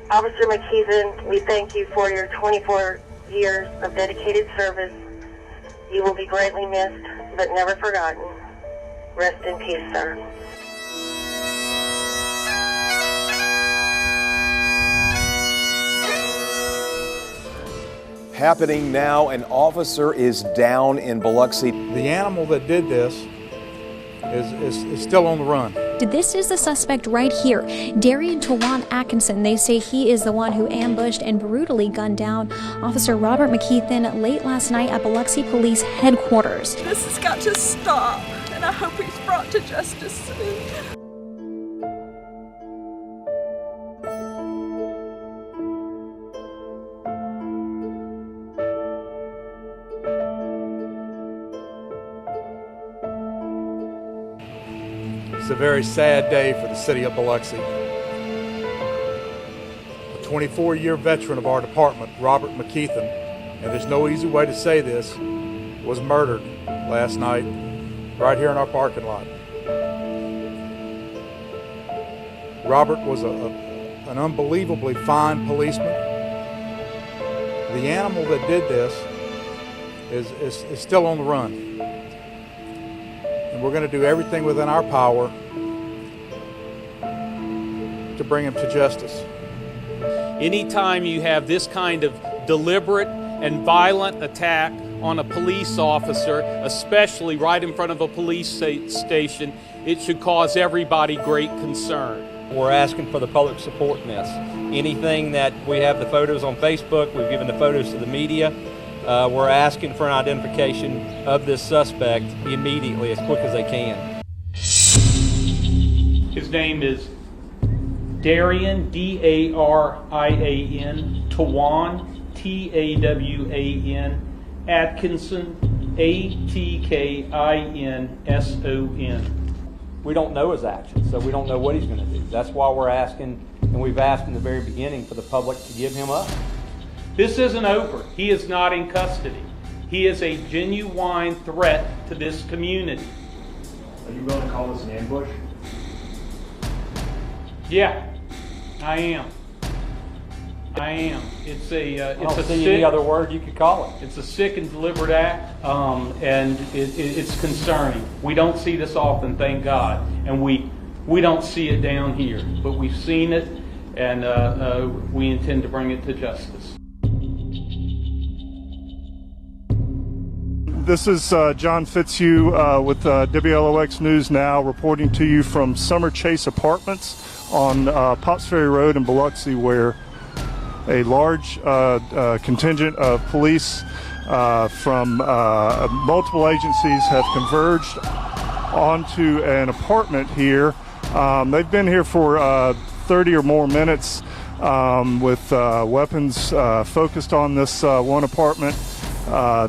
Officer McKeithen, we thank you for your 24 years of dedicated service. You will be greatly missed, but never forgotten. Rest in peace, sir. Happening now, an officer is down in Biloxi. The animal that did this is still on the run. This is the suspect right here, Darian Tawan Atkinson. They say he is the one who ambushed and brutally gunned down Officer Robert McKeithen late last night at Biloxi Police Headquarters. This has got to stop, and I hope he's brought to justice soon. It's a very sad day for the city of Biloxi. A 24-year veteran of our department, Robert McKeithen, and there's no easy way to say this, was murdered last night right here in our parking lot. Robert was an unbelievably fine policeman. The animal that did this is still on the run. And we're going to do everything within our power to bring him to justice. Anytime you have this kind of deliberate and violent attack on a police officer, especially right in front of a police station, it should cause everybody great concern. We're asking for the public support in this. Anything that we have the photos on Facebook, we've given the photos to the media. We're asking for an identification of this suspect immediately, as quick as they can. His name is Darian, D-A-R-I-A-N, Tawan, T-A-W-A-N, Atkinson, A-T-K-I-N-S-O-N. We don't know his actions, so we don't know what he's going to do. That's why we're asking, and we've asked in the very beginning for the public to give him up. This isn't over. He is not in custody. He is a genuine threat to this community. Are you willing to call this an ambush? Yeah, I am. It's a I don't see any other word you could call it. It's a sick and deliberate act, and it's concerning. We don't see this often, thank God, and we don't see it down here, but we've seen it, and we intend to bring it to justice. This is John Fitzhugh with WLOX News Now, reporting to you from Summer Chase Apartments on Pops Ferry Road in Biloxi, where a large contingent of police from multiple agencies have converged onto an apartment here. They've been here for 30 or more minutes with weapons focused on this one apartment.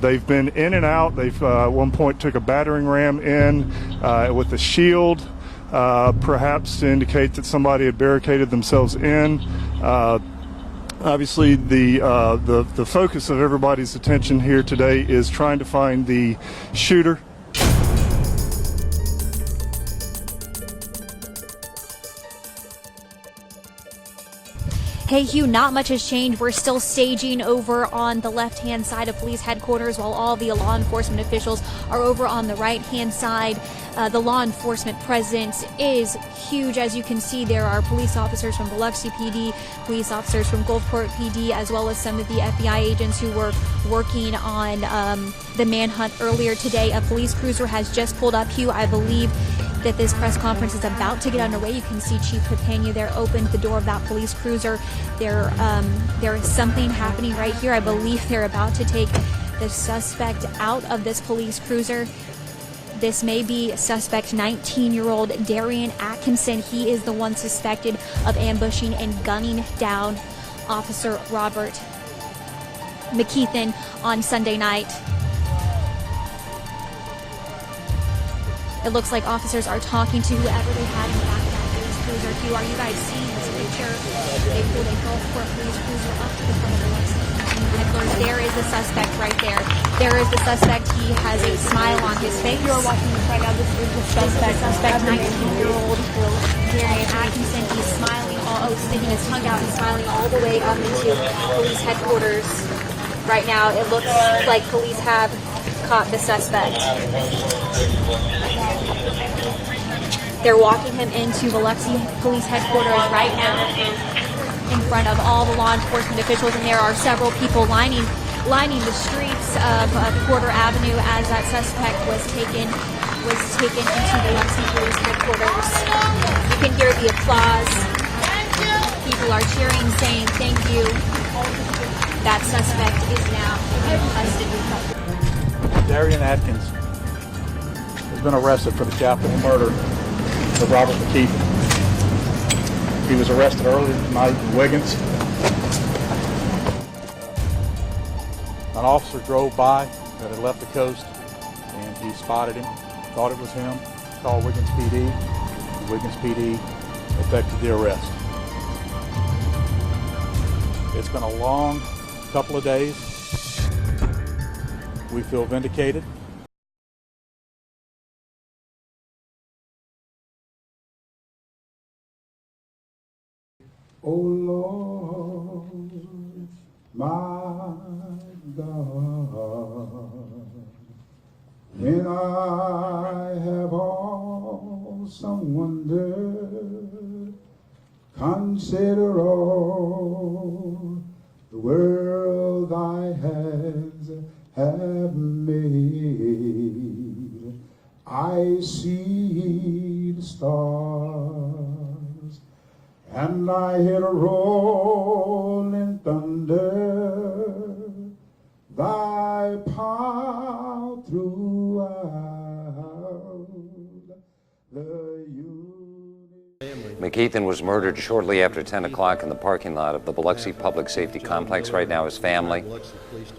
They've been in and out. They've at one point took a battering ram in with a shield, perhaps to indicate that somebody had barricaded themselves in. Obviously, the focus of everybody's attention here today is trying to find the shooter. Hey Hugh, not much has changed. We're still staging over on the left-hand side of police headquarters while all the law enforcement officials are over on the right-hand side. The law enforcement presence is huge. As you can see, there are police officers from Biloxi PD, police officers from Gulfport PD, as well as some of the FBI agents who were working on the manhunt earlier today. A police cruiser has just pulled up, Hugh. I believe that this press conference is about to get underway. You can see Chief Capania there opened the door of that police cruiser. There is something happening right here. I believe they're about to take the suspect out of this police cruiser. This may be suspect 19-year-old Darian Atkinson. He is the one suspected of ambushing and gunning down Officer Robert McKeithen on Sunday night. It looks like officers are talking to whoever they had in the back of that police cruiser. Hugh, are you guys seeing this picture? They pulled a Gulfport police cruiser up to the front of the Lexington headquarters. There is the suspect right there. There is the suspect. He has a smile on his face. You're watching this right now. This is the suspect. 19-year-old Darian Atkinson. He's smiling all sticking his tongue out and smiling all the way up into police headquarters. Right now, it looks like police have caught the suspect. They're walking him into Biloxi Police Headquarters right now in front of all the law enforcement officials, and there are several people lining the streets of Porter Avenue as that suspect was taken into Biloxi Police Headquarters. You can hear the applause. People are cheering, saying thank you. That suspect is now in custody. Darian Atkins has been arrested for the capital murder of Robert McKeithen. He was arrested earlier tonight in Wiggins. An officer drove by that had left the coast, and he spotted him, thought it was him, called Wiggins PD. And Wiggins PD effected the arrest. It's been a long couple of days. We feel vindicated. Oh Lord, my God, when I have awesome wonder, consider all the world thy hands have made. I see the stars, and I hear a rolling thunder, thy power throughout the universe. McKeithen was murdered shortly after 10 o'clock in the parking lot of the Biloxi Public Safety Complex. Right now, his family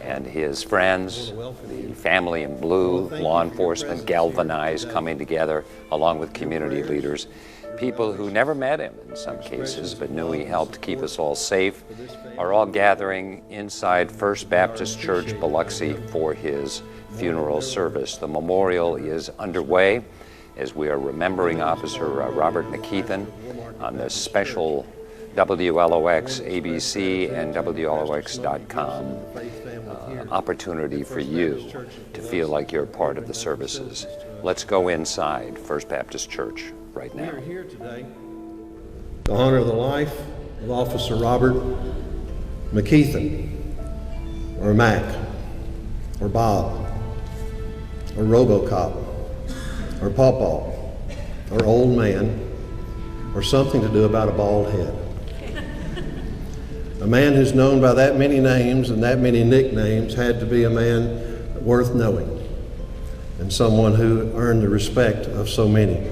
and his friends, the family in blue, law enforcement, galvanized, coming together, along with community leaders. People who never met him in some cases, but knew he helped keep us all safe, are all gathering inside First Baptist Church, Biloxi, for his funeral service. The memorial is underway as we are remembering Officer Robert McKeithen on this special WLOX, ABC, and WLOX.com opportunity for you to feel like you're part of the services. Let's go inside First Baptist Church right now. We are here today to honor the life of Officer Robert McKeithen, or Mac, or Bob, or Robocop, or Pawpaw, or Old Man, or something to do about a bald head. A man who's known by that many names and that many nicknames had to be a man worth knowing, and someone who earned the respect of so many.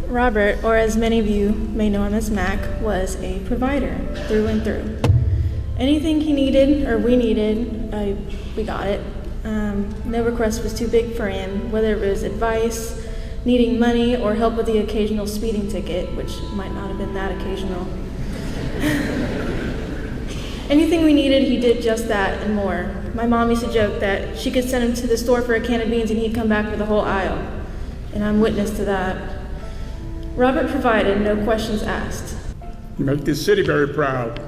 Robert, or as many of you may know him as Mac, was a provider through and through. Anything he needed, or we needed, we got it. No request was too big for him, whether it was advice, needing money, or help with the occasional speeding ticket, which might not have been that occasional. Anything we needed, he did just that and more. My mom used to joke that she could send him to the store for a can of beans and he'd come back with a whole aisle. And I'm witness to that. Robert provided, no questions asked. You make this city very proud.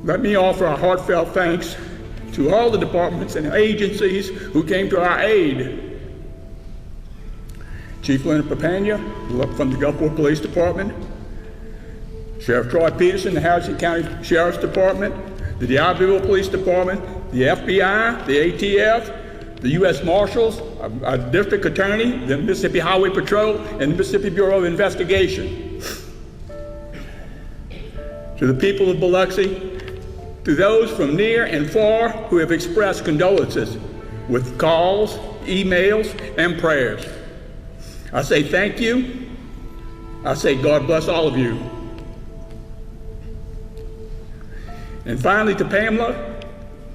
Let me offer a heartfelt thanks to all the departments and agencies who came to our aid. Chief Leonard Papania from the Gulfport Police Department, Sheriff Troy Peterson, the Harrison County Sheriff's Department, the D'Iberville Police Department, the FBI, the ATF, the U.S. Marshals, our District Attorney, the Mississippi Highway Patrol, and the Mississippi Bureau of Investigation. To the people of Biloxi, to those from near and far who have expressed condolences with calls, emails, and prayers, I say thank you. I say God bless all of you. And finally, to Pamela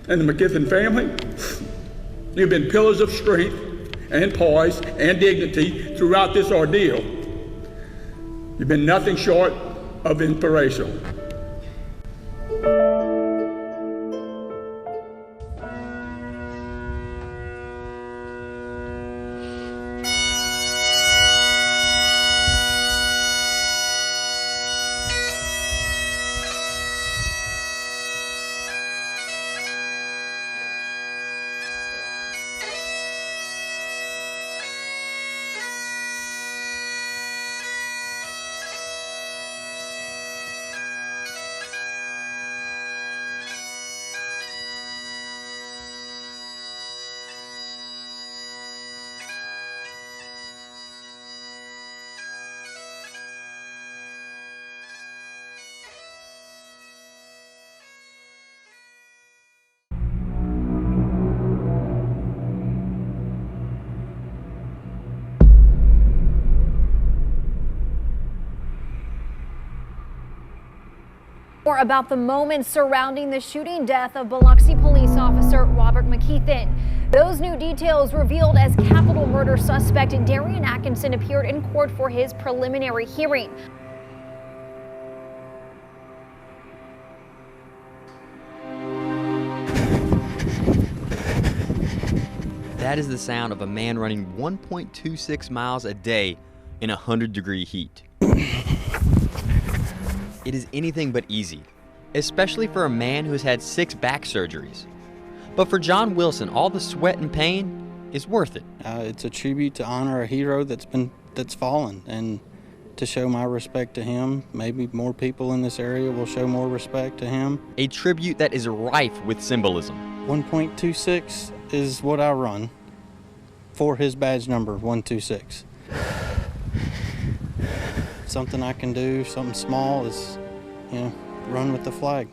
and the McKeithen family, you've been pillars of strength and poise and dignity throughout this ordeal. You've been nothing short of inspirational. More about the moments surrounding the shooting death of Biloxi police officer Robert McKeithen. Those new details revealed as capital murder suspect Darian Atkinson appeared in court for his preliminary hearing. That is the sound of a man running 1.26 miles a day in 100-degree heat. It is anything but easy, especially for a man who has had 6 back surgeries. But for John Wilson, all the sweat and pain is worth it. It's a tribute to honor a hero that's fallen, and to show my respect to him. Maybe more people in this area will show more respect to him. A tribute that is rife with symbolism. 1.26 is what I run for his badge number, 126. Something I can do, something small is, run with the flag.